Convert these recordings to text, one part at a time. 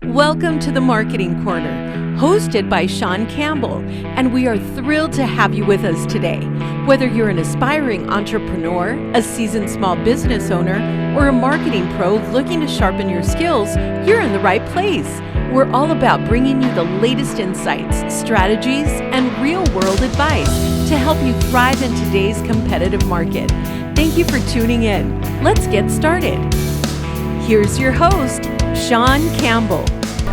Welcome to the Marketing Corner, hosted by Shawn Campbell, and we are thrilled to have you with us today. Whether you're an aspiring entrepreneur, a seasoned small business owner, or a marketing pro looking to sharpen your skills, you're in the right place. We're all about bringing you the latest insights, strategies, and real-world advice to help you thrive in today's competitive market. Thank you for tuning in. Let's get started. Here's your host, Shawn Campbell.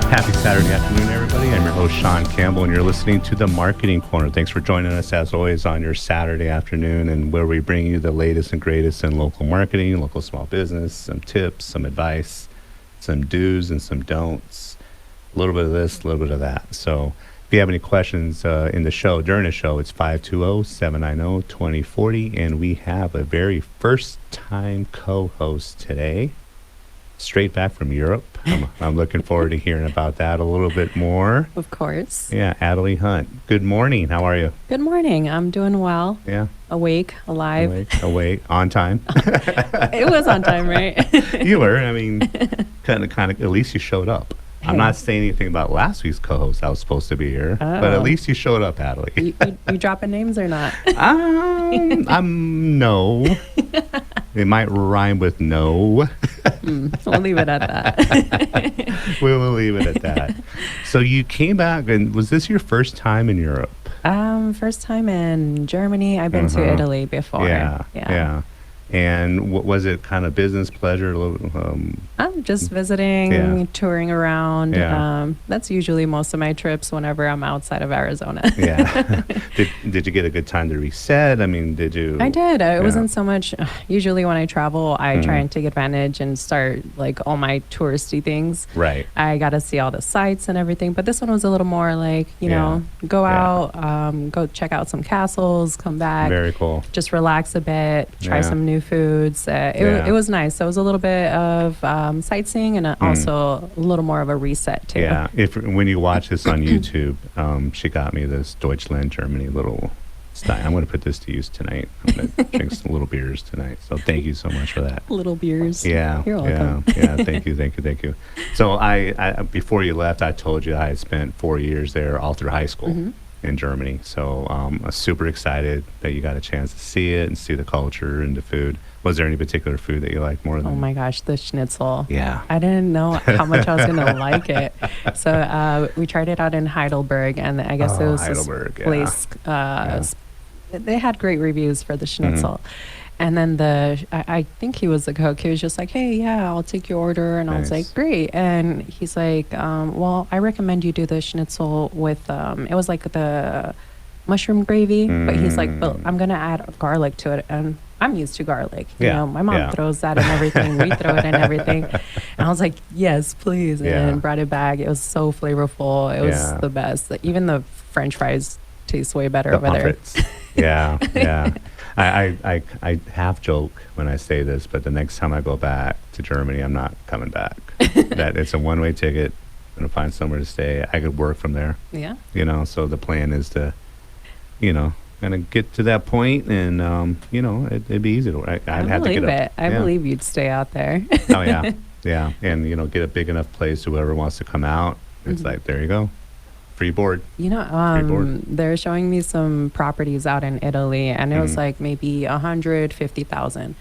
Happy Saturday afternoon, everybody. I'm your host, Shawn Campbell, and you're listening to the Marketing Corner. Thanks for joining us, as always, on your Saturday afternoon, and where we bring you the latest and greatest in local marketing, local small business, some tips, some advice, some do's and some don'ts, a little bit of this, a little bit of that. So if you have any questions in the show, during the show, it's 520-790-2040, and we have a very first-time co-host today, straight back from Europe. I'm looking forward to hearing about that a little bit more. Of course. Yeah, Adely Hunt. Good morning. How are you? Good morning. I'm doing well. Yeah. Awake, alive. Awake, on time. It was on time, right? You were. I mean, kind of. At least you showed up. I'm not saying anything about last week's co-host that was supposed to be here, but at least you showed up, Adely. You dropping names or not? No. It might rhyme with no. We'll leave it at that. We'll leave it at that. So you came back, and was this your first time in Europe? First time in Germany. I've been to Italy before. Yeah. And what was it, kind of business, pleasure? I'm just visiting, touring around. Yeah. That's usually most of my trips whenever I'm outside of Arizona. Yeah. Did you get a good time to reset? I mean, did you? I did. It wasn't so much. Usually when I travel, I try and take advantage and start like all my touristy things. Right. I got to see all the sights and everything. But this one was a little more like, you know, go out, go check out some castles, come back. Very cool. Just relax a bit, try some new foods. It was nice. So it was a little bit of sightseeing and also a little more of a reset too. Yeah. When you watch this on YouTube, she got me this Deutschland, Germany little stein. I'm going to put this to use tonight. I'm going to drink some little beers tonight. So thank you so much for that. Little beers. Yeah. You're welcome. Yeah. Thank you. So I before you left, I told you I had spent 4 years there all through high school. In Germany. So I'm super excited that you got a chance to see it and see the culture and the food. Was there any particular food that you liked more than? Oh my gosh, the schnitzel. Yeah. I didn't know how much I was going to like it. So we tried it out in Heidelberg, and I guess it was Heidelberg, this place. They had great reviews for the schnitzel. And then I think he was the cook. He was just like, hey, yeah, I'll take your order. And I was like, great. And he's like, well, I recommend you do the schnitzel with, it was like the mushroom gravy. But he's like, but I'm going to add garlic to it. And I'm used to garlic. You know, my mom throws that in everything. We throw it in everything. And I was like, yes, please. And brought it back. It was so flavorful. It was the best. Even the French fries taste way better over there. Yeah. I half joke when I say this, but the next time I go back to Germany, I'm not coming back. That it's a one-way ticket. I'm going to find somewhere to stay. I could work from there. Yeah. You know, so the plan is to, kind of get to that point, and, it'd be easy to work. I believe it. I believe you'd stay out there. Oh, yeah. Yeah. And, get a big enough place, whoever wants to come out. It's like, there you go. Free board. They're showing me some properties out in Italy, and it was like maybe 150,000.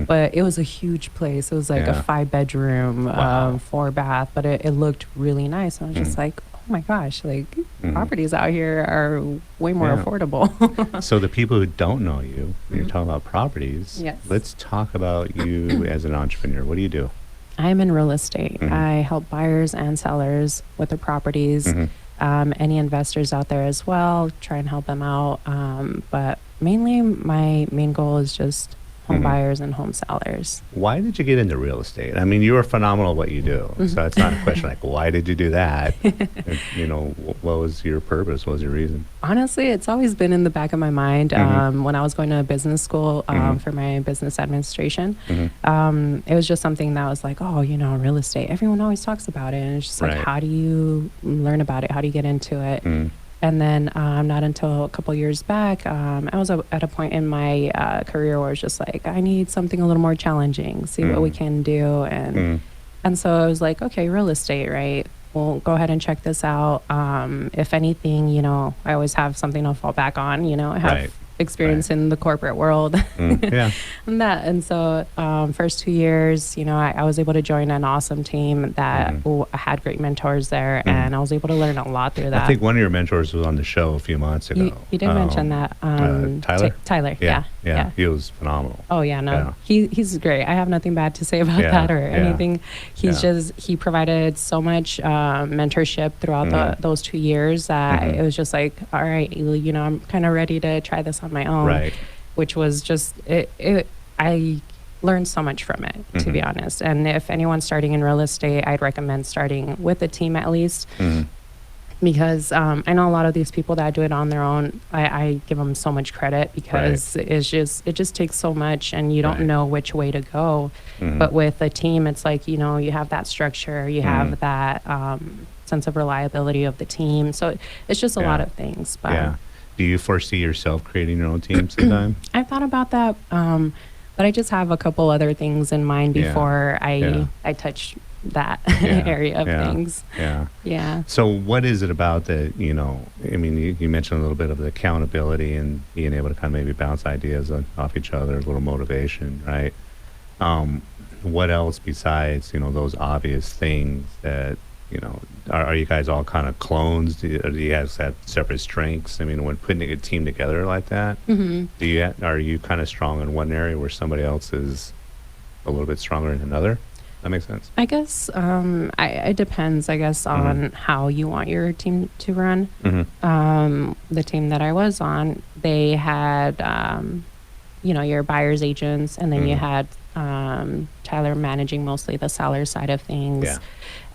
But it was a huge place. It was like a 5-bedroom, 4-bath, but it looked really nice. And I was just like, oh my gosh, like properties out here are way more affordable. So the people who don't know you, when you're talking about properties, let's talk about you as an entrepreneur. What do you do? I'm in real estate. I help buyers and sellers with their properties. Any investors out there as well, try and help them out. But mainly my main goal is just home buyers and home sellers. Why did you get into real estate? I mean, you are phenomenal at what you do. So it's not a question like, why did you do that? What was your purpose? What was your reason? Honestly, it's always been in the back of my mind. When I was going to business school for my business administration, it was just something that was like, real estate. Everyone always talks about it. And it's just like, how do you learn about it? How do you get into it? And then not until a couple years back, I was at a point in my career where it's just like, I need something a little more challenging, see what we can do. And so I was like, okay, real estate, right? well, go ahead and check this out. If anything, I always have something to fall back on. I have experience in the corporate world. Yeah. and so first 2 years, I was able to join an awesome team that had great mentors there, and I was able to learn a lot through that. I think one of your mentors was on the show a few months ago. You did mention that. Tyler? Tyler, yeah. He was phenomenal. Oh, yeah, no. Yeah. He's great. I have nothing bad to say about that or anything. He provided so much mentorship throughout those 2 years that it was just like, all right, I'm kind of ready to try this on my own, which was just, I learned so much from it, to be honest. And if anyone's starting in real estate, I'd recommend starting with a team at least. Because I know a lot of these people that do it on their own, I give them so much credit because it just takes so much, and you don't know which way to go. But with a team, it's like, you have that structure, you have that sense of reliability of the team. So it's just a lot of things. But do you foresee yourself creating your own team sometime? I've thought about that, but I just have a couple other things in mind before I touch that area of things. Yeah. So what is it about that, I mean, you mentioned a little bit of the accountability and being able to kind of maybe bounce ideas off each other, a little motivation, right? What else besides, those obvious things that, are you guys all kind of clones? Do you guys have separate strengths? I mean, when putting a team together like that, are you kind of strong in one area where somebody else is a little bit stronger in another? That makes sense. I guess it depends, on how you want your team to run. The team that I was on, they had, your buyer's agents, and then you had Tyler managing mostly the seller side of things. Yeah.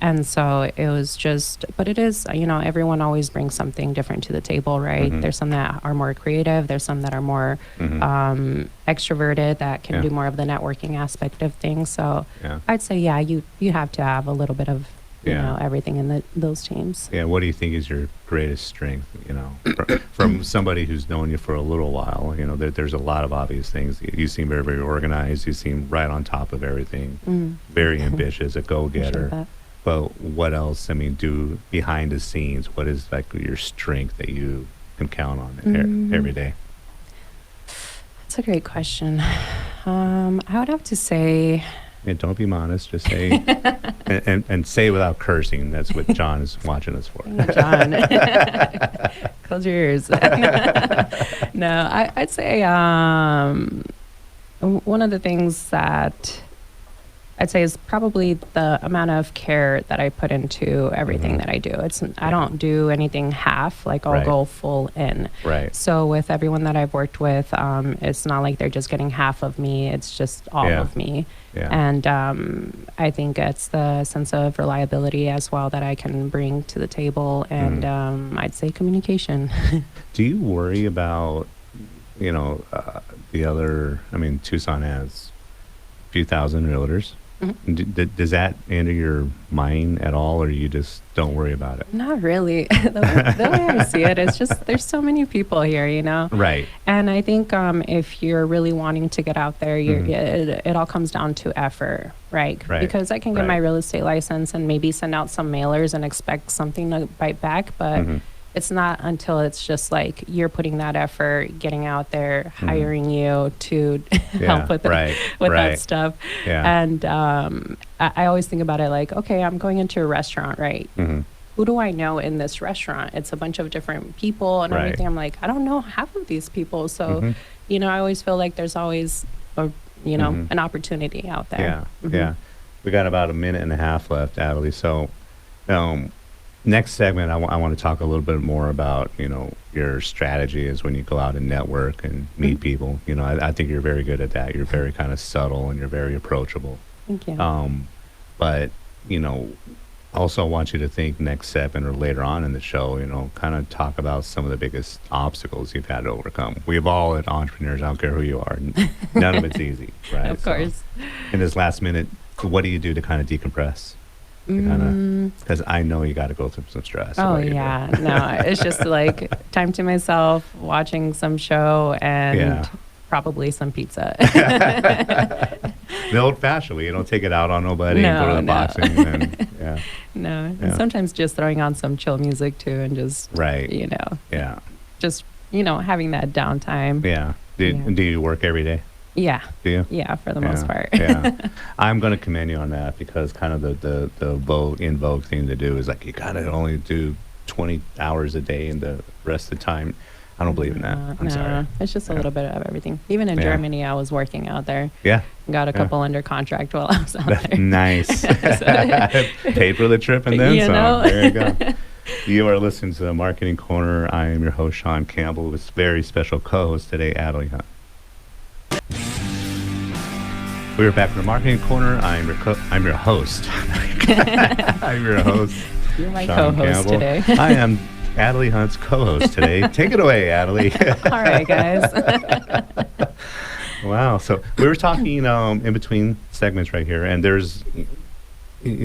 And so it was just, but it is, everyone always brings something different to the table, right? There's some that are more creative. There's some that are more extroverted that can do more of the networking aspect of things. So I'd say, you have to have a little bit of, everything in those teams. Yeah. What do you think is your greatest strength, from somebody who's known you for a little while? There's a lot of obvious things. You seem very, very organized. You seem right on top of everything, very ambitious, a go-getter. But what else, do behind the scenes? What is like your strength that you can count on every day? That's a great question. I would have to say... And don't be modest, just say, and say without cursing. That's what John is watching us for. John, close your ears. No, I'd say one of the things that I'd say is probably the amount of care that I put into everything that I do. I don't do anything half, like I'll go full in. Right. So with everyone that I've worked with, it's not like they're just getting half of me. It's just all of me. Yeah. And I think it's the sense of reliability as well that I can bring to the table. And I'd say communication. Do you worry about, Tucson has a few thousand realtors. Does that enter your mind at all, or you just don't worry about it? Not really. The way I see it, it's just there's so many people here, Right. And I think if you're really wanting to get out there, it all comes down to effort, right? Because I can get my real estate license and maybe send out some mailers and expect something to bite back, but it's not until it's just like you're putting that effort, getting out there, hiring you to help with that stuff. Yeah. And I always think about it like, okay, I'm going into a restaurant, right? Who do I know in this restaurant? It's a bunch of different people and everything. I'm like, I don't know half of these people. So, I always feel like there's always, an opportunity out there. Yeah. We got about a minute and a half left, Adely. So, next segment, I want to talk a little bit more about, your strategy is when you go out and network and meet people. I think you're very good at that. You're very kind of subtle and you're very approachable. Thank you. But, also want you to think next segment or later on in the show, kind of talk about some of the biggest obstacles you've had to overcome. We've all had entrepreneurs, I don't care who you are. None of it's easy, right? Of course. So, in this last minute, what do you do to kind of decompress? Because I know you got to go through some stress. Oh yeah, no, it's just like time to myself, watching some show, and probably some pizza. The old-fashioned way, you don't take it out on nobody. Go to the boxing. And, Yeah. No. Yeah. And sometimes just throwing on some chill music too, and just, Right. Yeah. Just, having that downtime. Yeah. Yeah. Do you work every day? Yeah. Do you? Yeah, for the most part. Yeah. I'm going to commend you on that, because kind of the in vogue thing to do is like, you got to only do 20 hours a day, and the rest of the time, I don't believe in that. I'm sorry. It's just a little bit of everything. Even in Germany, I was working out there. Yeah. Got a couple under contract while I was out there. Nice. Paid for the trip and then some. There you go. You are listening to the Marketing Corner. I am your host, Shawn Campbell, with very special co-host today, Adely Hunt. We are back in the Marketing Corner. I'm your host. I'm your host. You're my Shawn co-host Campbell. today. I am Adely Hunt's co-host today. Take it away, Adely. All right, guys. Wow. So we were talking in between segments right here, and there's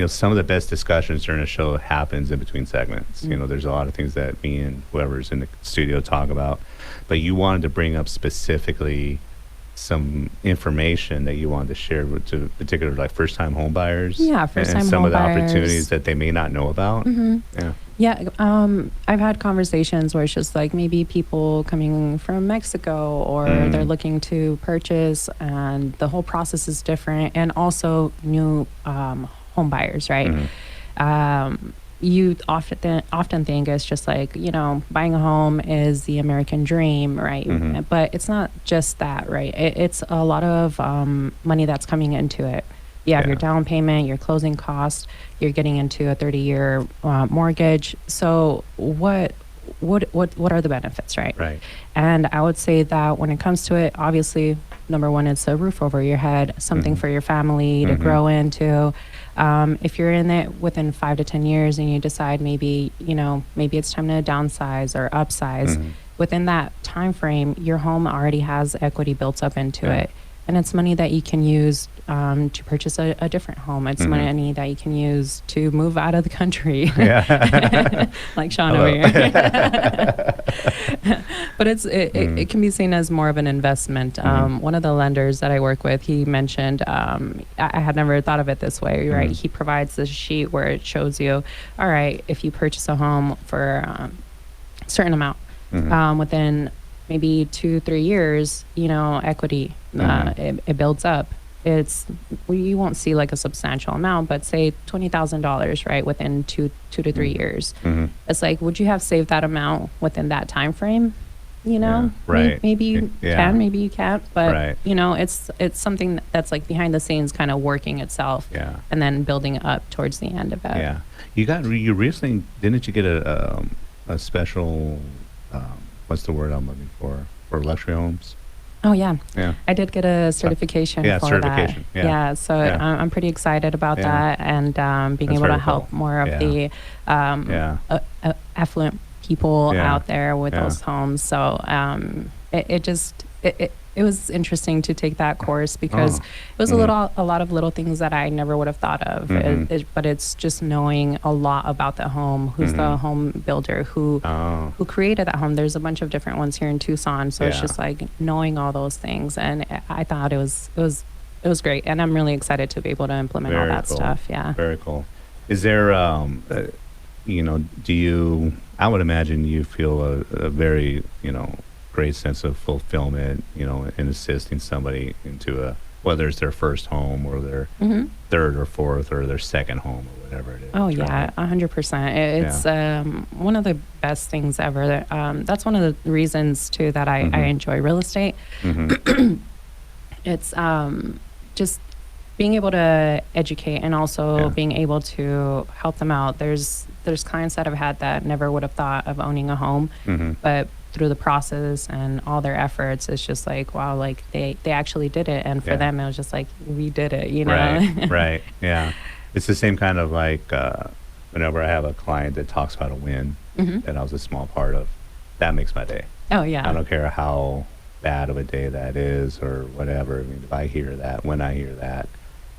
some of the best discussions during a show happens in between segments. There's a lot of things that me and whoever's in the studio talk about, but you wanted to bring up specifically some information that you wanted to share to particular, like first-time home buyers. Yeah, first-time and some home of the buyers. opportunities that they may not know about. Yeah. Yeah, I've had conversations where it's just like maybe people coming from Mexico, or they're looking to purchase, and the whole process is different, and also new home buyers, right? You often think it's just like, buying a home is the American dream, right? But it's not just that, right? It's a lot of money that's coming into it. You have your down payment, your closing costs, you're getting into a 30-year mortgage. So what are the benefits, right? Right. And I would say that when it comes to it, obviously, number one, it's a roof over your head, something for your family to grow into. If you're in it within 5 to 10 years and you decide maybe it's time to downsize or upsize, within that time frame, your home already has equity built up into it. And it's money that you can use to purchase a different home. It's money that you can use to move out of the country. Like Shawn over here. But it can be seen as more of an investment. One of the lenders that I work with, he mentioned, I had never thought of it this way, right? He provides this sheet where it shows you, all right, if you purchase a home for a certain amount, within maybe 2-3 years, equity, it builds up. You won't see like a substantial amount, but say $20,000, right, within 2 to 3 years. It's like, would you have saved that amount within that time frame? Right. Maybe you can, maybe you can't, but it's something that's like behind the scenes, kind of working itself, and then building up towards the end of it. Yeah, you recently, didn't you get a special what's the word I'm looking for luxury homes? Oh, yeah. I did get a certification for certification. that. So I'm pretty excited about that, and being able to help more of the affluent people out there with those homes. So it was interesting to take that course, because it was a lot of little things that I never would have thought of. But it's just knowing a lot about the home, who's the home builder, who created that home. There's a bunch of different ones here in Tucson, so it's just like knowing all those things. And I thought it was great, and I'm really excited to be able to implement all that stuff. Yeah, very cool. Is there I would imagine you feel a very great sense of fulfillment, in assisting somebody into whether it's their first home or their third or fourth or their second home or whatever it is. Oh, yeah, 100%. It's one of the best things ever. That's one of the reasons, too, that I enjoy real estate. It's just being able to educate, and also being able to help them out. There's clients that I've had that never would have thought of owning a home, but through the process and all their efforts, it's just like, wow, like they actually did it. And for them, it was just like, we did it, Right. Yeah. It's the same kind of like, whenever I have a client that talks about a win that I was a small part of, that makes my day. Oh, yeah. I don't care how bad of a day that is or whatever. I mean, if I hear that, when I hear that,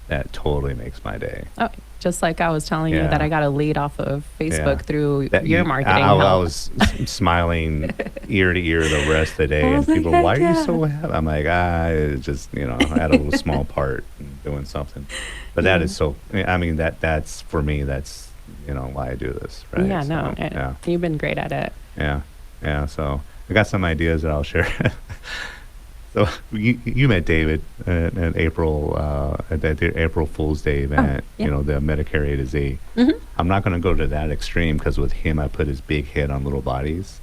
that totally makes my day. Oh, just like I was telling you that I got a lead off of Facebook through your marketing. I was smiling ear to ear the rest of the day, and people, why are you so happy? I'm like, it's just, I had a little small part in doing something. But that is so, I mean, that's for me, that's, why I do this, right? Yeah, So, no, you've been great at it. Yeah. So I got some ideas that I'll share. So you met David at April at the April Fool's Day event. yeah. The Medicare A to Z. Mm-hmm. I'm not going to go to that extreme because with him I put his big head on little bodies.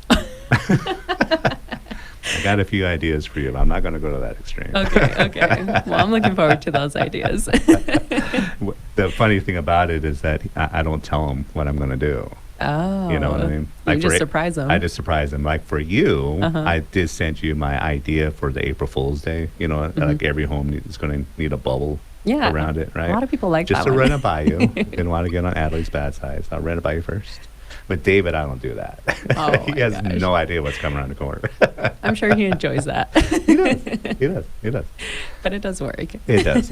I got a few ideas for you, but I'm not going to go to that extreme. Okay. Well, I'm looking forward to those ideas. The funny thing about it is that I don't tell him what I'm going to do. Oh. You know what I mean? You just surprise them. I just surprise them. Like for you, Uh-huh. I did send you my idea for the April Fool's Day. Like every home is going to need a bubble around it, right? A lot of people like just that to one. run it by you. Didn't want to get on Adely's bad side, so I'll run it by you first. But David, I don't do that. Oh, he has no idea what's coming around the corner. I'm sure he enjoys that. He does. But it does work. It does.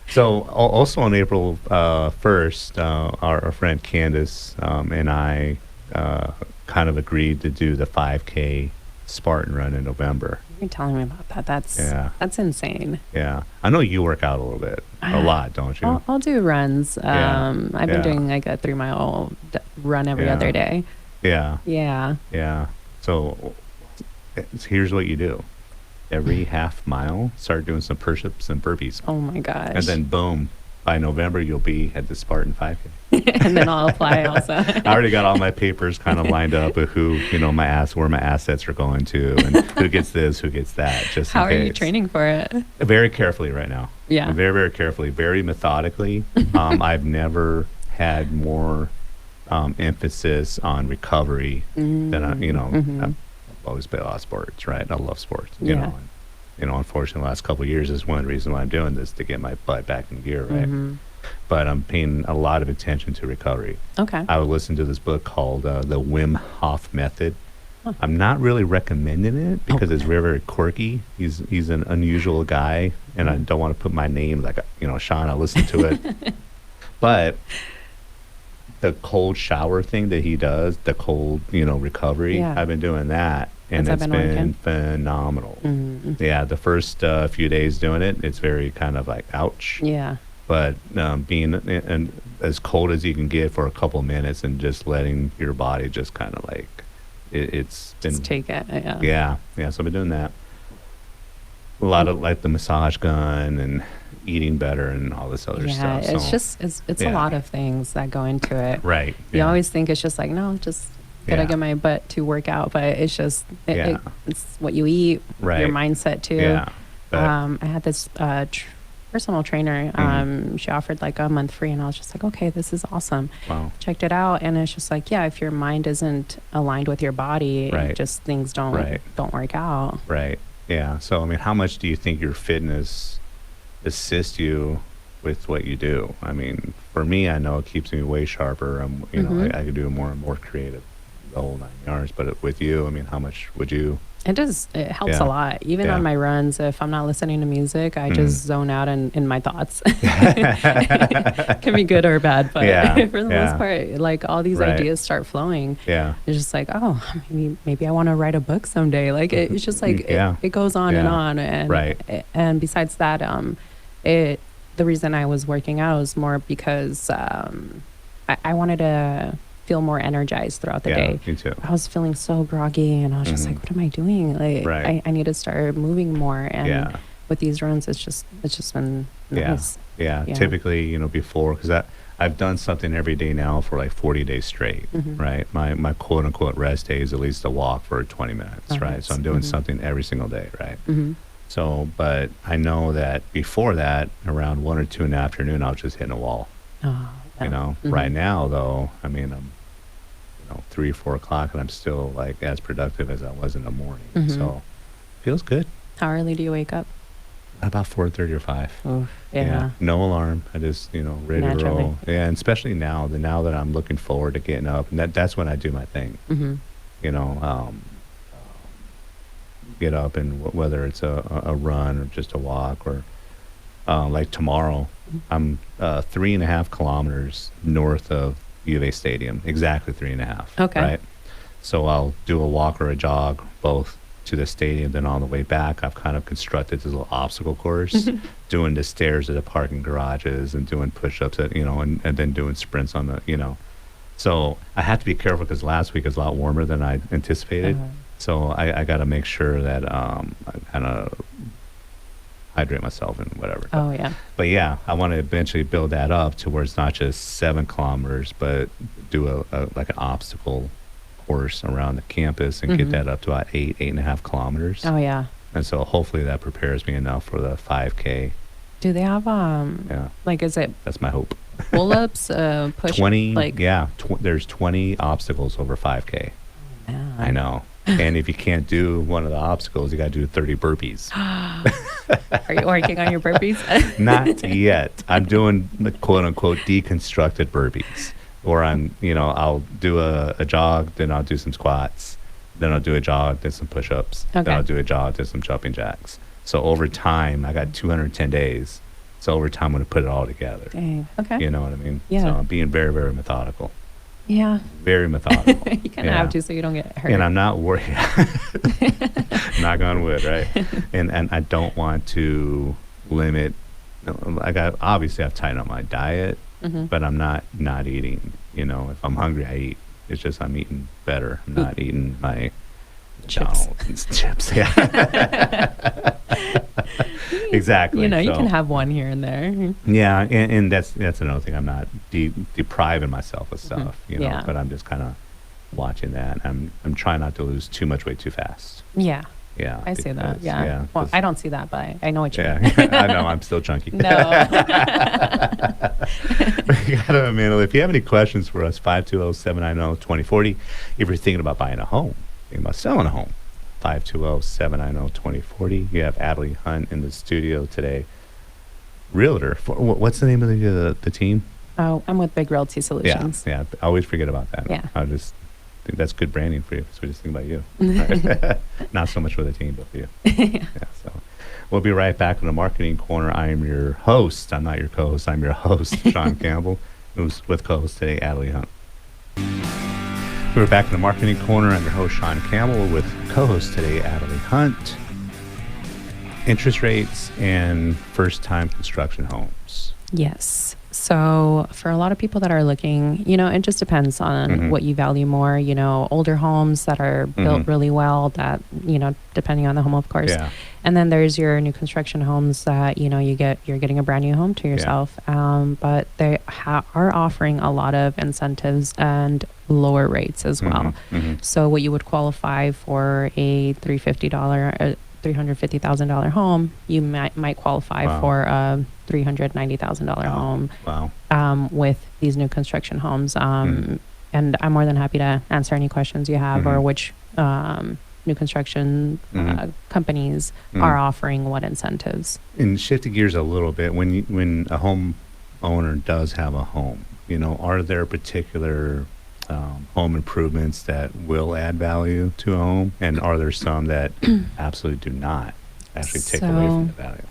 So also on April 1st, our friend Candace and I kind of agreed to do the 5K Spartan run in November. You're telling me about that. That's insane. Yeah. I know you work out a little bit, a lot, don't you? I'll do runs. Yeah. I've been doing like a 3-mile run every other day. Yeah. Yeah. So here's what you do. Every half mile, start doing some push-ups and burpees. Oh my gosh. And then boom, by November, you'll be at the Spartan 5K. And then I'll apply also. I already got all my papers kind of lined up with who, where my assets are going to and who gets this, who gets that, just How in case. are you training for it? Very carefully right now. Yeah. Very, very carefully, very methodically. I've never had more emphasis on recovery than I've always played a lot of sports, right? I love sports, you know. And, unfortunately, the last couple of years is one of the reasons why I'm doing this, to get my butt back in gear, right? But I'm paying a lot of attention to recovery. Okay. I would listen to this book called The Wim Hof Method. I'm not really recommending it because it's very, very quirky. He's an unusual guy, and I don't want to put my name like, Shawn, I listened to it. But the cold shower thing that he does, the cold, recovery, I've been doing that. And it's been phenomenal. Yeah, the first few days doing it, it's very kind of like, ouch. Yeah. But being as cold as you can get for a couple minutes and just letting your body just kind of like, it's been... Just take it, Yeah, so I've been doing that. A lot of like the massage gun and eating better and all this other stuff. Yeah, it's a lot of things that go into it. Right. You always think it's just like, no, just... gotta get my butt to work out, but it's just it's what you eat, your mindset too. Yeah. I had this personal trainer. She offered like a month free, and I was just like, okay, this is awesome. Wow. Checked it out, and it's just like, if your mind isn't aligned with your body, just things don't work out. Right. Yeah. So I mean, how much do you think your fitness assists you with what you do? I mean, for me, I know it keeps me way sharper. I can do more and more creative. The whole 9 yards. But with you, I mean, how much would you? It helps a lot. Even on my runs, if I'm not listening to music, I just zone out in my thoughts. Can be good or bad, but for the most part, like all these ideas start flowing. Yeah. It's just like, oh, maybe I want to write a book someday. Like it's just like it goes on and on. And and besides that, the reason I was working out was more because I wanted to feel more energized throughout the day. Me too. I was feeling so groggy, and I was just like, what am I doing? Like I need to start moving more. And with these runs, it's just been nice. Yeah. Typically, before, because I've done something every day now for like 40 days straight, right? My quote unquote rest day is at least a walk for 20 minutes, right? So I'm doing something every single day, right? So, but I know that before that, around 1 or 2 in the afternoon, I was just hitting a wall. Right now though, I mean, I'm 3 or 4 o'clock and I'm still like as productive as I was in the morning. So feels good. How early do you wake up? About 4:30 or 5. Oh, No alarm. I just ready to roll. Yeah, and especially now that I'm looking forward to getting up, and that's when I do my thing. Get up, and whether it's a run or just a walk, or like tomorrow, I'm 3.5 kilometers north of U of A Stadium, exactly 3.5. Okay. Right. So I'll do a walk or a jog, both to the stadium, then on the way back, I've kind of constructed this little obstacle course, doing the stairs at the parking garages and doing push-ups at, and then doing sprints on the. So I have to be careful because last week was a lot warmer than I anticipated. So I got to make sure that I kind of hydrate myself and whatever. Oh, yeah. But yeah, I want to eventually build that up to where it's not just 7 kilometers, but do like an obstacle course around the campus and get that up to about 8.5 kilometers. Oh, yeah. And so hopefully that prepares me enough for the 5K. Do they have, like, is it That's my hope. pull-ups, push 20, like, yeah. There's 20 obstacles over 5K. yeah. I know. And if you can't do one of the obstacles, you got to do 30 burpees. Are you working on your burpees? Not yet. I'm doing the quote unquote deconstructed burpees. Or I'll do a jog, then I'll do some squats, then I'll do a jog, then some push-ups, Okay. then I'll do a jog, then some jumping jacks. So over time, I got 210 days. So over time, I'm going to put it all together. Dang. Okay. You know what I mean? Yeah. So I'm being very, very methodical. Yeah. Very methodical. You kind of have to so you don't get hurt. And I'm not worried. Knock on wood, right? And I don't want to limit. Obviously I've tightened up my diet, but I'm not eating. If I'm hungry, I eat. It's just I'm eating better. I'm not eating my Chips. McDonald's chips. Yeah. Exactly. You So, can have one here and there. yeah, and that's another thing. I'm not depriving myself of stuff, Yeah. but I'm just kind of watching that. I'm trying not to lose too much weight too fast. Yeah. Yeah, I see that. because- Yeah. Well, 'cause- I don't see that, but I know what you mean. yeah, I know. I'm still chunky. No. You gotta, man, if you have any questions for us, 520-790-2040. If you're thinking about buying a home, thinking about selling a home, 520-790-2040. You have Adely Hunt in the studio today. Realtor. What's the name of the team? Oh, I'm with Big Realty Solutions. Yeah. I always forget about that. Yeah. I just think that's good branding for you. So we just think about you. Not so much for the team, but for you. Yeah. So we'll be right back in the marketing corner. I am your host. I'm not your co-host. I'm your host, Shawn Campbell, who's with co-host today, Adely Hunt. We're back in the marketing corner. I'm your host, Shawn Campbell, with co-host today, Adely Hunt. Interest rates and first-time construction homes. Yes. So for a lot of people that are looking, it just depends on what you value more, older homes that are built really well that, depending on the home, of course. Yeah. And then there's your new construction homes that, you're getting a brand new home to yourself. But they are offering a lot of incentives and lower rates as well. So what you would qualify for a $350,000 home, you might qualify for a $390,000 home. Wow. With these new construction homes. And I'm more than happy to answer any questions you have or which new construction companies are offering what incentives. And shifting gears a little bit, when a home owner does have a home, are there particular home improvements that will add value to a home, and are there some that absolutely do not actually take away from the value?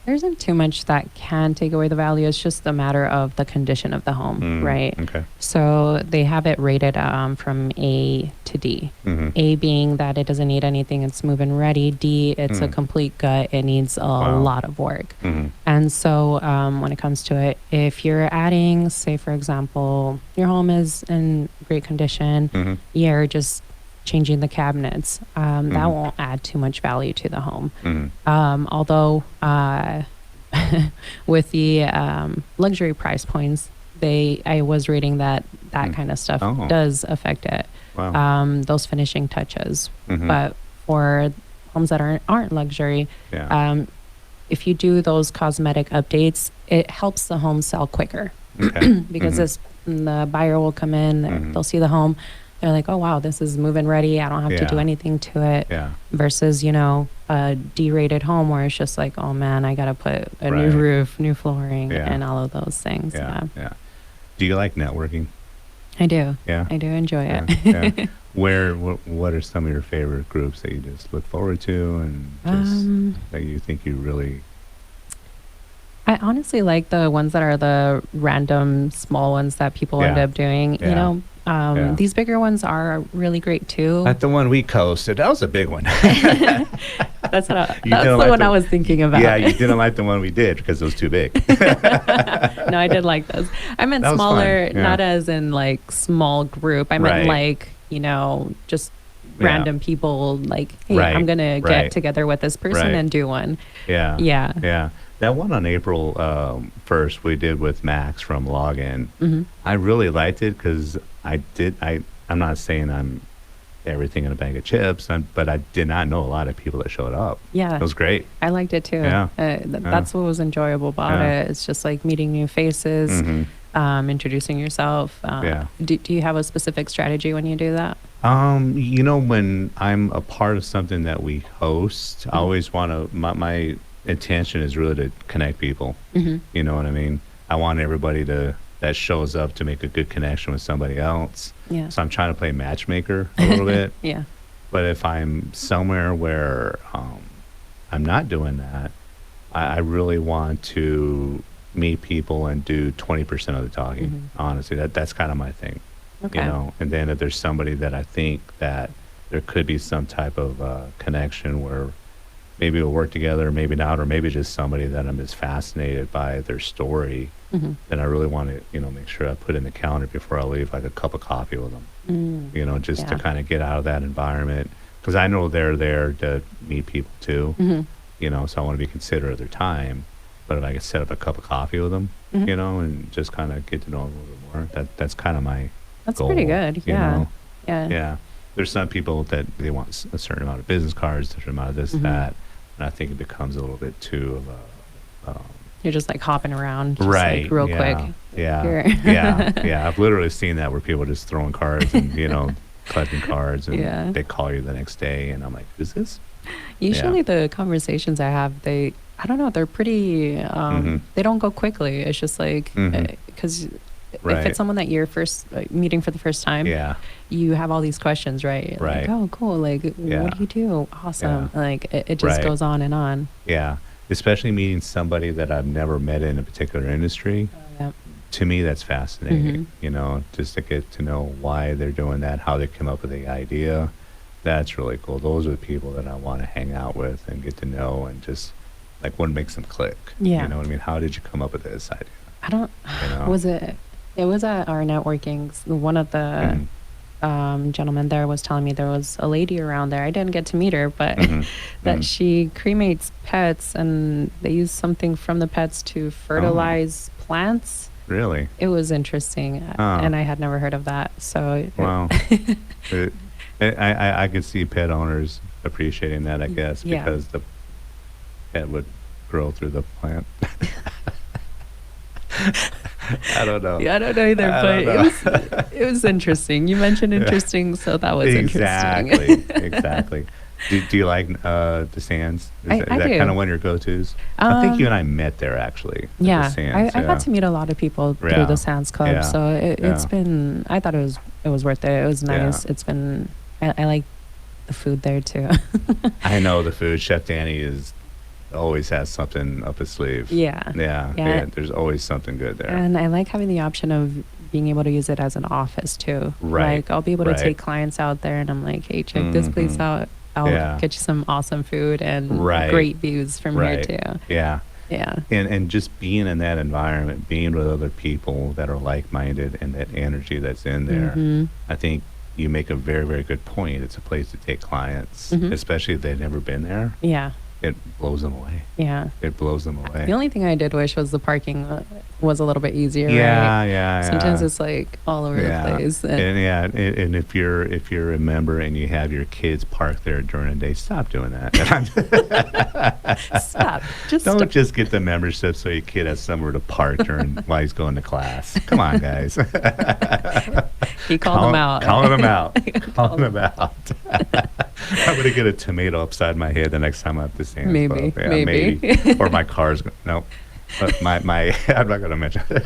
There isn't too much that can take away the value. It's just a matter of the condition of the home, right? Okay. So they have it rated from A to D. A being that it doesn't need anything, it's move-in ready. D, it's a complete gut. It needs a lot of work. And so when it comes to it, if you're adding, say for example, your home is in great condition, you're just changing the cabinets, that won't add too much value to the home. Although with the luxury price points, I was reading that kind of stuff does affect it. Wow. Those finishing touches. But for homes that aren't luxury, if you do those cosmetic updates, it helps the home sell quicker. Okay. Because the buyer will come in, they'll see the home, they're like, oh wow, this is move-in ready, I don't have to do anything to it. Versus a D-rated home where it's just like, oh man, I gotta put a new roof, new flooring, and all of those things. Yeah. Do you like networking? I do. Yeah. I do enjoy it. Yeah. What are some of your favorite groups that you just look forward to and just that you think you really? I honestly like the ones that are the random small ones that people end up doing. Yeah. These bigger ones are really great too. Like the one we coasted, that was a big one. That's the one I was thinking about. Yeah, you didn't like the one we did because it was too big. No, I did like those. I meant That was smaller, fun. Yeah. not as in like small group. I meant Right. like, just Yeah. random people like, hey, Right, I'm going to right. get together with this person Right. and do one. Yeah. Yeah. Yeah. That one on April 1st we did with Max from Login. Mm-hmm. I really liked it because I'm not saying I'm everything in a bag of chips, but I did not know a lot of people that showed up. Yeah. It was great. I liked it too. Yeah. That's what was enjoyable about Yeah. it. It's just like meeting new faces, Mhm. introducing yourself. Yeah. Do you have a specific strategy when you do that? When I'm a part of something that we host, I always want to, my intention is really to connect people. Mm-hmm. You know what I mean? I want everybody that shows up to make a good connection with somebody else. Yeah. So I'm trying to play matchmaker a little bit. Yeah. But if I'm somewhere where I'm not doing that, I really want to meet people and do 20% of the talking. Mhm. Honestly, that's kind of my thing. Okay. And then if there's somebody that I think that there could be some type of connection where maybe we'll work together, maybe not, or maybe just somebody that I'm just fascinated by their story, Mm-hmm. then I really want to, make sure I put in the calendar before I leave, like a cup of coffee with them, just to Yeah. kind of get out of that environment. Because I know they're there to meet people too, Mm-hmm. so I want to be considerate of their time. But if I could set up a cup of coffee with them, Mhm. and just kind of get to know them a little bit more, that's kind of my That's goal, pretty good. you Yeah. know? Yeah. Yeah. There's some people that they want a certain amount of business cards, a certain amount of this, Mhm. that. And I think it becomes a little bit too of a, You're just like hopping around, just right. like real yeah, quick. Yeah. Here. Yeah. I've literally seen that where people are just throwing cards and, collecting cards, and Yeah. they call you the next day. And I'm like, who's this? Usually the conversations I have, I don't know, they're pretty, Mhm. they don't go quickly. It's just like, Mhm. because Right. if it's someone that you're first meeting for the first time, Yeah. you have all these questions, right? Right. Like, oh, cool. Like, Yeah. what do you do? Awesome. Yeah. Like, it just Right. goes on and on. Yeah. Especially meeting somebody that I've never met in a particular industry. Yeah. To me, that's fascinating, Mm-hmm. just to get to know why they're doing that, how they come up with the idea. That's really cool. Those are the people that I want to hang out with and get to know, and just like what makes them click. Yeah. You know what I mean? How did you come up with this idea? I don't, You know? it was at our networking. One of the gentlemen there was telling me there was a lady around there. I didn't get to meet her, but that she cremates pets, and they use something from the pets to fertilize plants. Really? It was interesting, and I had never heard of that. So Wow. I could see pet owners appreciating that, I guess, Yeah. because the pet would grow through the plant. I don't know. yeah, I don't know either, I but don't know. it was interesting. You mentioned interesting, so that was interesting. Exactly. Do you like the Sands? I Is that do. kind of one of your go-tos? I think you and I met there, actually. at Yeah, the Sands, I got to meet a lot of people through Yeah. the Sands Club, Yeah. so it's Yeah. been. I thought it was worth it. It was nice. Yeah. It's been. I like the food there too. I know the food. Chef Danny always has something up his sleeve. Yeah. Yeah. There's always something good there. And I like having the option of being able to use it as an office too. Right, Like I'll be able to right. take clients out there, and I'm like, hey, check this place Mhm. out. I'll Yeah. get you some awesome food and Right. great views from Right. here too. Yeah. Yeah. And just being in that environment, being with other people that are like-minded, and that energy that's in there, Mhm. I think you make a very, very good point. It's a place to take clients, Mhm. especially if they've never been there. Yeah. It blows them away. Yeah. It blows them away. The only thing I did wish was the parking was a little bit easier. yeah, Right? yeah. Sometimes yeah. it's like all over Yeah. the place. And if you're a member and you have your kids parked there during the day, stop doing that. Stop. Just Don't stop. just get the membership so your kid has somewhere to park during while he's going to class. Come on, guys. He called them out. Calling them out. Calling them out. I'm gonna get a tomato upside my head the next time I'm at the Sam's Maybe, Club. Yeah, maybe. Or my car's no. But my I'm not gonna mention it.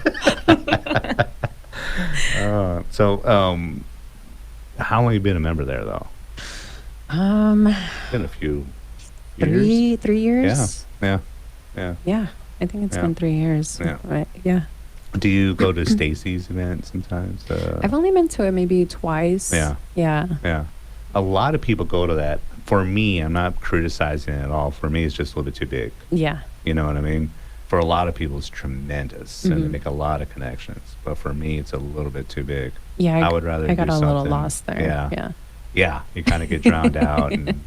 How long have you been a member there though? Been a few years. 3 years. Yeah. Yeah, I think it's Yeah. been 3 years. Yeah. Right. Yeah. Do you go to Stacy's event sometimes? I've only been to it maybe twice. Yeah. Yeah. A lot of people go to that. For me, I'm not criticizing it at all. For me, it's just a little bit too big. Yeah. You know what I mean? For a lot of people, it's tremendous, and they Mm-hmm. make a lot of connections. But for me, it's a little bit too big. Yeah. I would rather I got do a little something- lost there. Yeah. Yeah. You kind of get drowned out, and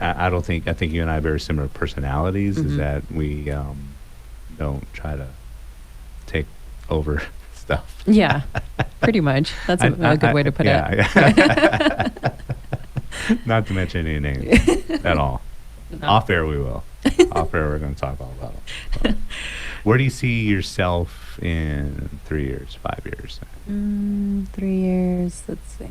I don't think. I think you and I have very similar personalities. Is Mhm. that we don't try to take over stuff. Yeah. Pretty much. That's a good way to put it. Yeah. Not to mention any names at all. No. Off air, we will. Off air, we're going to talk all about it. So, where do you see yourself in 3 years, 5 years? 3 years. Let's see.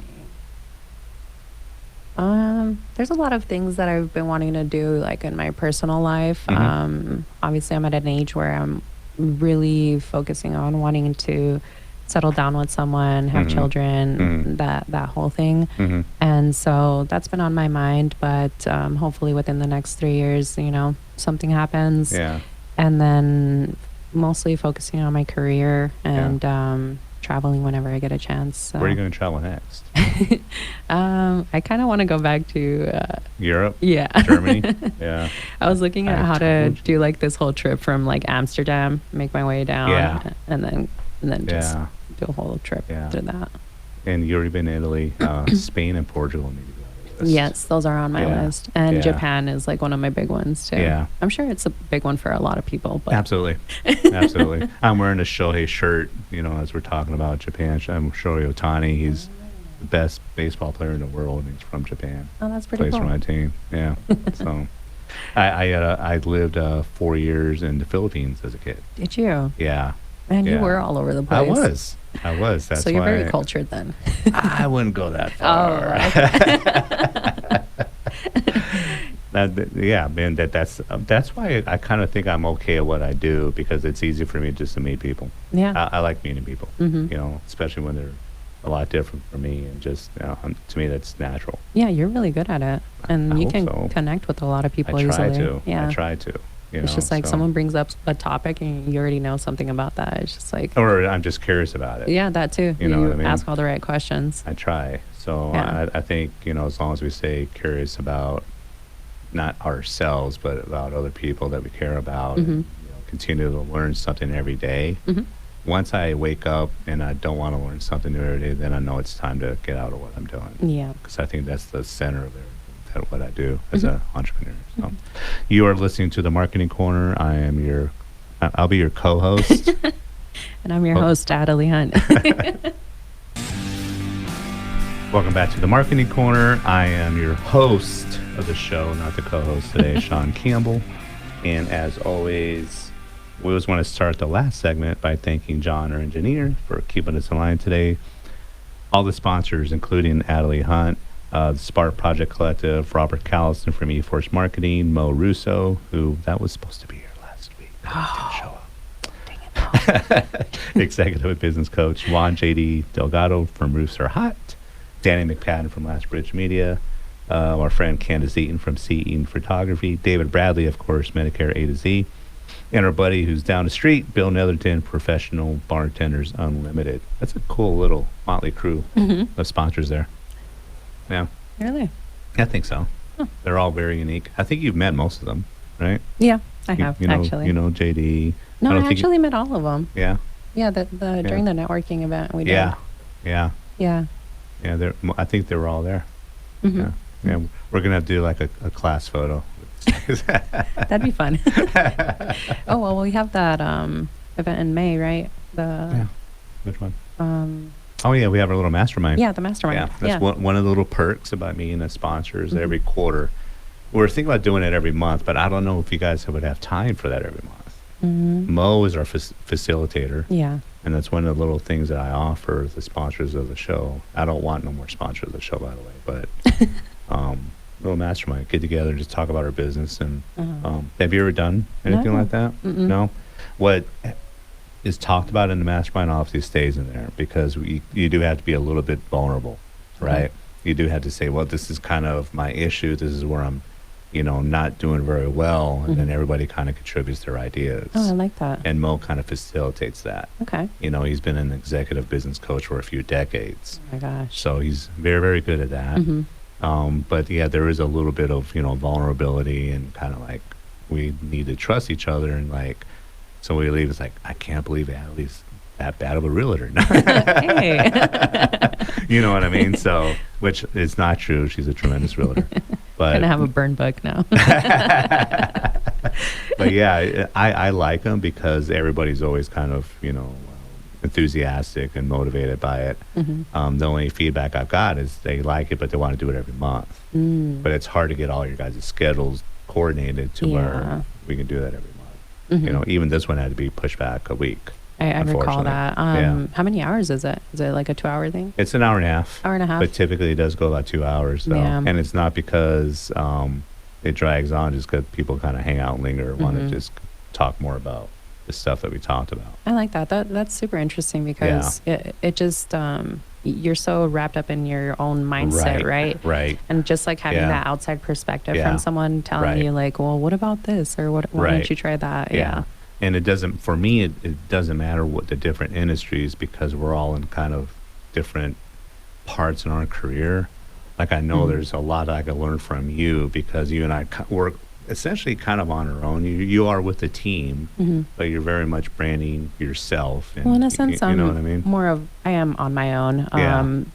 There's a lot of things that I've been wanting to do, like in my personal life. Mhm. Obviously, I'm at an age where I'm really focusing on wanting to settle down with someone, have Mhm. children, Mhm. that whole thing. Mm-hmm. And so that's been on my mind. But hopefully, within the next 3 years, something happens. Yeah. And then mostly focusing on my career and traveling whenever I get a chance. So. Where are you going to travel next? I kind of want to go back to Europe? yeah. Germany? Yeah. I was looking at I how to told you. do like this whole trip from like Amsterdam, make my way down, Yeah. and then just Yeah. do a whole trip Yeah. through that. And you've already been to Italy. Spain and Portugal need to go on the list. Yes, those are on my Yeah. list, and Yeah. Japan is like one of my big ones too. Yeah. I'm sure it's a big one for a lot of people. But Absolutely. Absolutely. I'm wearing a Shohei shirt, as we're talking about Japan. I'm Shohei Ohtani. He's the best baseball player in the world. He's from Japan. Oh, that's pretty Plays cool. for my team. Yeah. So I lived 4 years in the Philippines as a kid. Did you? Yeah. And you Yeah. were all over the place. I was. That's so you're why very cultured then. I wouldn't go that Oh, far. okay. Yeah, man. That's why I kind of think I'm okay at what I do, because it's easy for me just to meet people. Yeah. I like meeting people. Mhm. Especially when they're a lot different from me, and just to me that's natural. Yeah, you're really good at it, and I you hope can so. connect with a lot of people I try easily. to. Yeah. I try to. It's just like someone brings up a topic and you already know something about that. It's just like, or I'm just curious about it. yeah, that too. You know what I mean? Ask all the right questions. I try. So Yeah. I think, as long as we stay curious about not ourselves, but about other people that we care about, Mhm. and, continue to learn something every day. Mhm. Once I wake up and I don't want to learn something new every day, then I know it's time to get out of what I'm doing. Yeah. Because I think that's the center of everything, that what I do as Mhm. an entrepreneur. So you are listening to the Marketing Corner. I'll be your co-host. And I'm your Oh. host, Adely Hunt. Welcome back to the Marketing Corner. I am your host of the show, not the co-host today, Shawn Campbell. And as always, we always want to start the last segment by thanking John, our engineer, for keeping us in line today. All the sponsors, including Adely Hunt, the Spark Project Collective, Robert Callison from eForce Marketing, Mo Russo, who that was supposed to be here last week, but didn't show up. Executive business coach Juan J.D. Delgado from Roofs Are Hot, Danny McPadden from Last Bridge Media, our friend Candace Eaton from C. Eaton Photography, David Bradley, of course, Medicare A to Z, and our buddy who's down the street, Bill Netherton, Professional Bartenders Unlimited. That's a cool little motley crew of sponsors there. Yeah, Really? I think so. Huh. They're all very unique. I think you've met most of them, right? Yeah, I have, you know, actually. You know JD. No, don't I think you- actually met all of them. Yeah. Yeah, during the networking event we did. Yeah. Yeah. Yeah. Yeah. I think they were all there. Mhm. Yeah. Yeah. We're gonna have to do like a class photo. That'd be fun. Oh, well, we have that event in May, right? Yeah. Which one? Um, Oh yeah, we have our little mastermind. yeah, the mastermind. Yeah, that's one of the little perks about meeting the sponsors every quarter. We're thinking about doing it every month, but I don't know if you guys would have time for that every month. Mo is our facilitator, Yeah. and that's one of the little things that I offer the sponsors of the show. I don't want no more sponsors of the show, by the way, but little mastermind, get together and just talk about our business. And have you ever done anything No. like that? Mm-mm. No. What is talked about in the mastermind obviously stays in there, because you do have to be a little bit vulnerable, right? You do have to say, well, this is kind of my issue. This is where I'm not doing very well, and then everybody kind of contributes their ideas. Oh, I like that. And Mo kind of facilitates that. Okay. He's been an executive business coach for a few decades. Oh my gosh. So he's very, very good at that. But yeah, there is a little bit of, vulnerability and kind of like we need to trust each other. And like, so we leave, it's like, I can't believe Adely's that bad of a realtor. Hey. You know what I mean? So, which is not true. She's a tremendous realtor. But gonna have a burn book now. But yeah, I like them because everybody's always kind of, enthusiastic and motivated by it. The only feedback I've got is they like it, but they want to do it every month. But it's hard to get all your guys' schedules coordinated to where we can do that every month. Even this one had to be pushed back a week. I recall that. How many hours is it? Is it like a 2-hour thing? It's an hour and a half. Hour and a half. But typically it does go about 2 hours. So. Yeah. And it's not because it drags on, just because people kind of hang out and linger and want to just talk more about the stuff that we talked about. I like that. That's super interesting because it just, you're so wrapped up in your own mindset, right? Right. And just like having that outside perspective from someone telling you like, well, what about this? Or why don't you try that? Yeah. And it doesn't, for me, it doesn't matter what the different industries, because we're all in kind of different parts in our career. Like I know there's a lot I could learn from you because you and I work essentially kind of on our own. You are with the team, but you're very much branding yourself. And, well, in a sense, you know what I mean? I am on my own.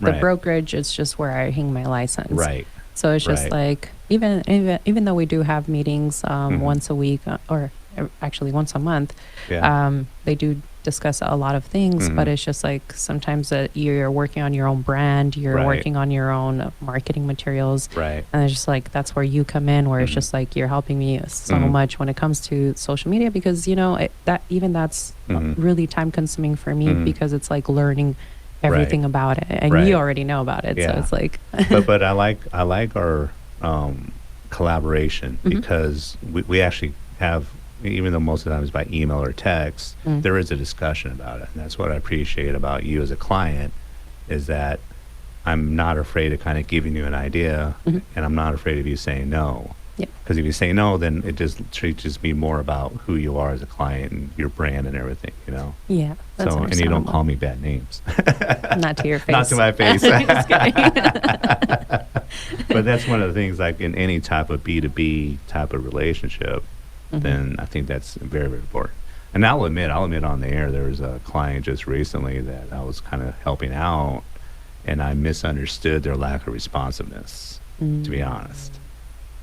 The brokerage is just where I hang my license. Right. So it's just like, even though we do have meetings once a week or actually once a month, they do discuss a lot of things, but it's just like sometimes you're working on your own brand, you're working on your own marketing materials, and it's just like that's where you come in, where it's just like you're helping me so much when it comes to social media, because that's really time consuming for me, because it's like learning everything about it, and you already know about it, so it's like but I like our collaboration, because we actually have, even though most of the time it's by email or text, there is a discussion about it. And that's what I appreciate about you as a client, is that I'm not afraid of kind of giving you an idea, and I'm not afraid of you saying no. Because if you say no, then it just teaches me more about who you are as a client and your brand and everything, Yeah. That's so, and you don't call me bad names. Not to your face. Not to my face. Just kidding. But that's one of the things, like in any type of B2B type of relationship, then I think that's very, very important. And I'll admit on the air, there was a client just recently that I was kind of helping out, and I misunderstood their lack of responsiveness, to be honest.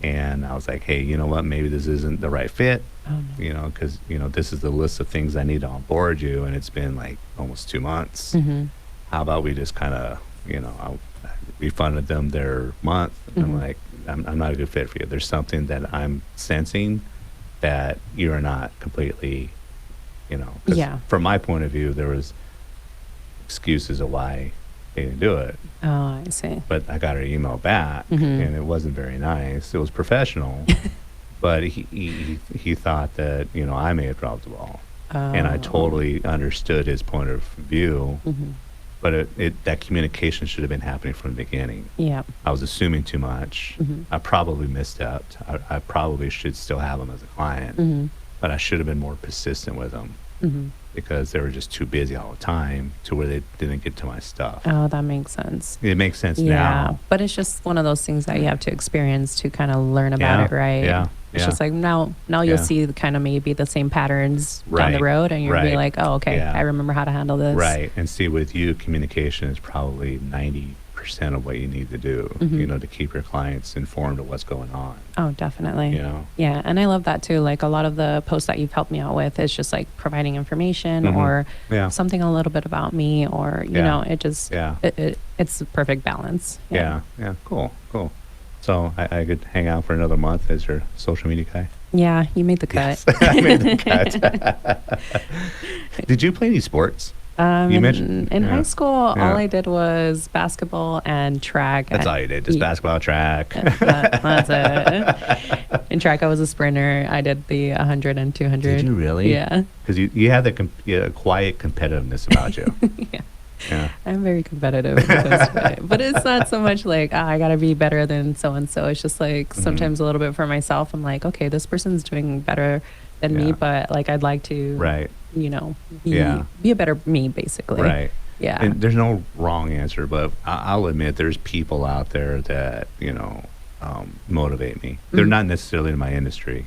And I was like, hey, you know what? Maybe this isn't the right fit, because, this is the list of things I need to onboard you, and it's been like almost 2 months. How about we just kind of, I refunded them their month. And I'm like, I'm not a good fit for you. There's something that I'm sensing that you're not completely, from my point of view, there was excuses of why they didn't do it. Oh, I see. But I got her email back, and it wasn't very nice. It was professional, but he thought that, I may have dropped the ball. And I totally understood his point of view, but that communication should have been happening from the beginning. Yeah. I was assuming too much. I probably misstepped. I probably should still have him as a client, but I should have been more persistent with him, because they were just too busy all the time to where they didn't get to my stuff. Oh, that makes sense. It makes sense now. But it's just one of those things that you have to experience to kind of learn about it, right? Yeah. It's just like now you'll see kind of maybe the same patterns down the road, and you'll be like, oh, okay, I remember how to handle this. Right. And see, with you, communication is probably 90% of what you need to do, to keep your clients informed of what's going on. Oh, definitely. Yeah. And I love that too. Like a lot of the posts that you've helped me out with is just like providing information or something a little bit about me, or, it just, it's the perfect balance. Yeah. Cool. So I could hang out for another month as your social media guy? Yeah, you made the cut. Yes, I made the cut. Did you play any sports? You mentioned in high school, all I did was basketball and track. That's all you did, just basketball, track. That's it. In track, I was a sprinter. I did the 100 and 200. Did you really? Yeah. Because you had the quiet competitiveness about you. Yeah. Yeah. I'm very competitive in this way. But it's not so much like, I got to be better than so-and-so. It's just like sometimes a little bit for myself. I'm like, okay, this person's doing better than me, but like I'd like to, you know, be a better me, basically. Right. Yeah. And there's no wrong answer, but I'll admit there's people out there that, you know, motivate me. They're not necessarily in my industry,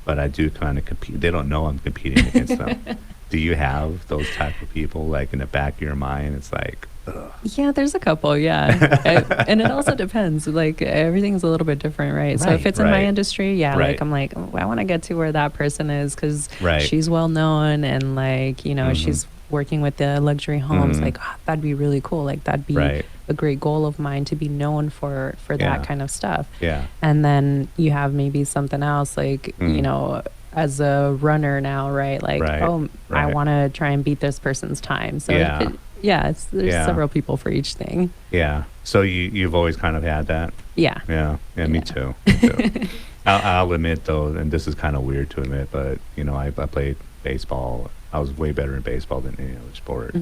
but I do kind of compete. They don't know I'm competing against them. Do you have those type of people, like, in the back of your mind? It's like, ugh. Yeah, there's a couple, and it also depends. Like, everything's a little bit different, right? So if it's in my industry, like, I'm like, I want to get to where that person is because she's well known and, like, you know, she's working with the luxury homes. Like, that'd be really cool. Like, that'd be a great goal of mine to be known for that kind of stuff. Yeah. And then you have maybe something else, like, you know, as a runner now, right? Like, I want to try and beat this person's time. So there's several people for each thing. Yeah. So you've always kind of had that? Yeah. Yeah. Me too. I'll admit, though, and this is kind of weird to admit, but, you know, I played baseball. I was way better in baseball than any other sport.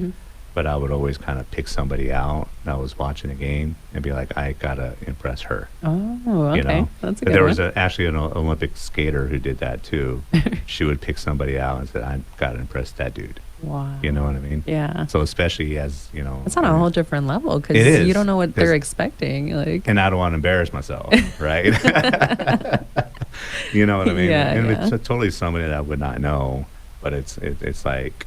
But I would always kind of pick somebody out. I was watching a game and be like, I got to impress her. Oh, okay. You know? That's a good There one. was actually an Olympic skater who did that, too. She would pick somebody out and said, I got to impress that dude. Wow. You know what I mean? Yeah. So especially as, you know. It's on a whole different level because you don't know what they're expecting. Like. And I don't want to embarrass myself, right? You know what I mean? Yeah, and it's totally somebody that I would not know, but it's like,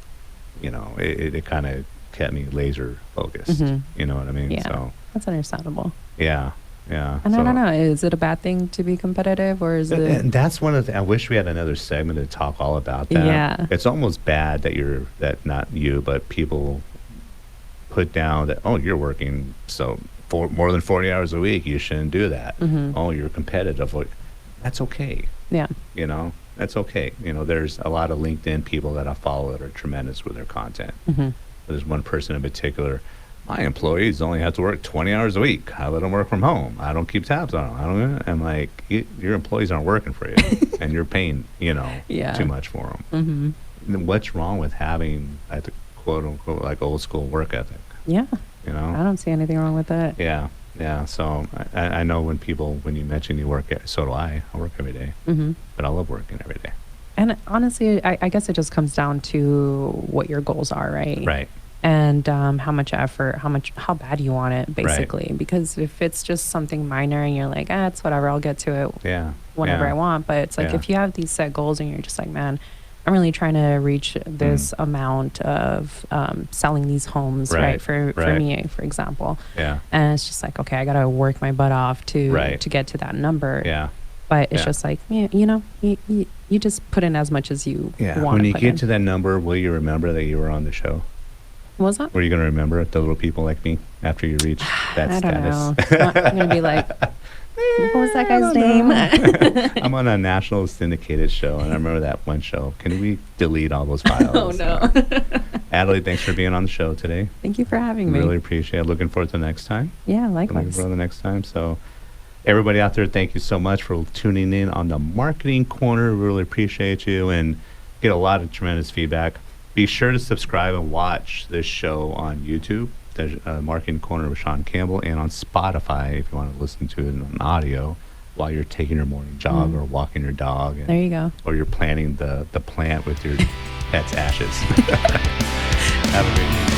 you know, it kind of kept me laser focused. You know what I mean? Yeah. So that's understandable. Yeah. Yeah. And I don't know, is it a bad thing to be competitive, or is it? And that's one of the, I wish we had another segment to talk all about that. Yeah. It's almost bad that not you, but people put down that, oh, you're working for more than 40 hours a week. You shouldn't do that. Oh, you're competitive. That's okay. Yeah. You know, that's okay. You know, there's a lot of LinkedIn people that I follow that are tremendous with their content. There's one person in particular. My employees only have to work 20 hours a week. I let them work from home. I don't keep tabs on them. I'm like, your employees aren't working for you, and you're paying, you know, too much for them. Then what's wrong with having, like, the quote unquote, like, old school work ethic? Yeah. You know, I don't see anything wrong with that. Yeah. Yeah. So I know when you mention you work, so do I. I work every day, but I love working every day. And honestly, I guess it just comes down to what your goals are, right? Right. And how much effort, how bad you want it, basically. Right. Because if it's just something minor and you're like, it's whatever, I'll get to it whenever I want. But it's like, if you have these set goals and you're just like, man, I'm really trying to reach this amount of selling these homes, right? For me, for example. Yeah. And it's just like, okay, I got to work my butt off to get to that number. Yeah. But it's just like, you know, you just put in as much as you want. When you get to that number, will you remember that you were on the show? What was that? Were you going to remember the little people like me after you reach that status? I don't know. I'm going to be like, what was that guy's name? I'm on a national syndicated show, and I remember that one show. Can we delete all those files? Oh, no. Adely, thanks for being on the show today. Thank you for having me. Really appreciate it. Looking forward to the next time. Yeah, likewise. Looking forward to the next time. So, everybody out there, thank you so much for tuning in on the Marketing Corner. Really appreciate you and get a lot of tremendous feedback. Be sure to subscribe and watch this show on YouTube. There's Marketing Corner with Shawn Campbell, and on Spotify if you want to listen to it in audio while you're taking your morning jog or walking your dog. There you go. Or you're planting the plant with your pet's ashes. Have a great day.